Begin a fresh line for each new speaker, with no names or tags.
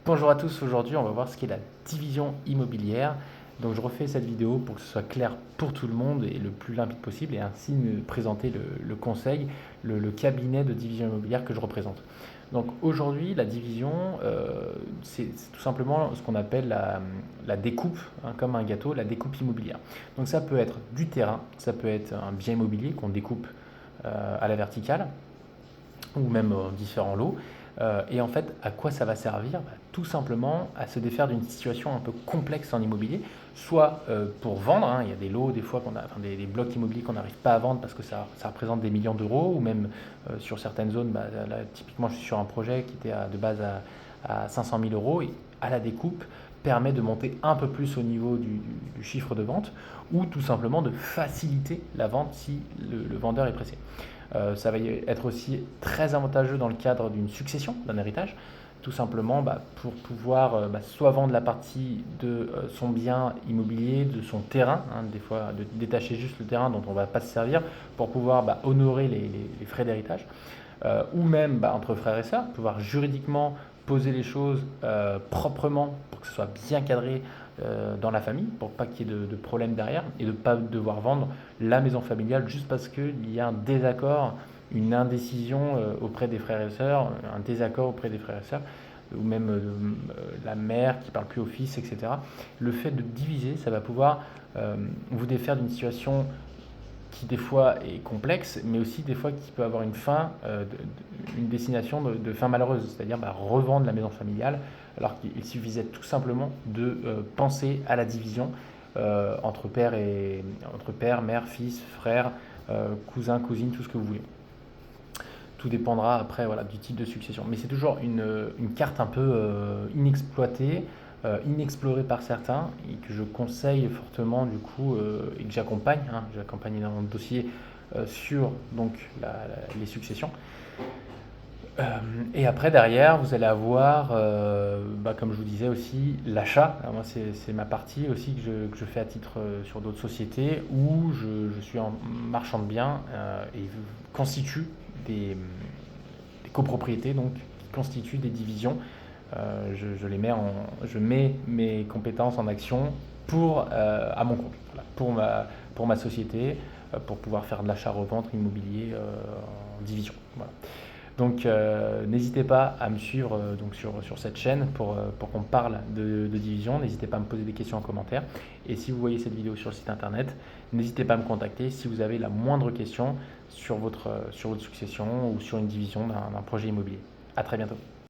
Bonjour à tous, aujourd'hui on va voir ce qu'est la division immobilière. Donc je refais cette vidéo pour que ce soit clair pour tout le monde et le plus limpide possible et ainsi me présenter le conseil, le cabinet de division immobilière que je représente. Donc aujourd'hui la division c'est tout simplement ce qu'on appelle la découpe, hein, comme un gâteau, la découpe immobilière. Donc ça peut être du terrain, ça peut être un bien immobilier qu'on découpe à la verticale ou même en différents lots. Et en fait, à quoi ça va servir? Tout simplement à se défaire d'une situation un peu complexe en immobilier, soit pour vendre, hein, il y a des lots, des fois, enfin, des blocs immobiliers qu'on n'arrive pas à vendre parce que ça représente des millions d'euros, ou même sur certaines zones, là, typiquement je suis sur un projet qui était de base à 500 000 euros, et à la découpe permet de monter un peu plus au niveau du chiffre de vente, ou tout simplement de faciliter la vente si le vendeur est pressé. Ça va être aussi très avantageux dans le cadre d'une succession, d'un héritage, tout simplement pour pouvoir soit vendre la partie de son bien immobilier, de son terrain, hein, des fois de détacher juste le terrain dont on ne va pas se servir pour pouvoir honorer les frais d'héritage, ou même entre frères et sœurs, pouvoir juridiquement poser les choses proprement pour que ce soit bien cadré dans la famille, pour pas qu'il y ait de problème derrière et de ne pas devoir vendre la maison familiale juste parce qu'il y a un désaccord, une indécision auprès des frères et sœurs, un désaccord auprès des frères et sœurs, ou même la mère qui parle plus au fils, etc. Le fait de diviser, ça va pouvoir vous défaire d'une situation qui des fois est complexe, mais aussi des fois qui peut avoir une fin, une destination de fin malheureuse, c'est-à-dire revendre la maison familiale, alors qu'il suffisait tout simplement de penser à la division entre père, mère, fils, frère, cousin, cousine, tout ce que vous voulez. Tout dépendra après voilà, du type de succession. Mais c'est toujours une carte un peu inexploitée, inexplorée par certains et que je conseille fortement du coup et que j'accompagne. Hein, j'accompagne énormément de dossiers sur donc, les successions. Et après, derrière, vous allez avoir, comme je vous disais aussi, l'achat. Alors moi, c'est ma partie aussi que je fais à titre sur d'autres sociétés où je suis en marchand de biens et constitue des copropriétés, donc qui constituent des divisions. Je mets mes compétences en action à mon compte, voilà, pour ma société, pour pouvoir faire de l'achat-revente immobilier en division. Voilà. Donc n'hésitez pas à me suivre donc sur cette chaîne pour qu'on parle de division. N'hésitez pas à me poser des questions en commentaire. Et si vous voyez cette vidéo sur le site internet, n'hésitez pas à me contacter si vous avez la moindre question sur votre succession ou sur une division d'un projet immobilier. À très bientôt.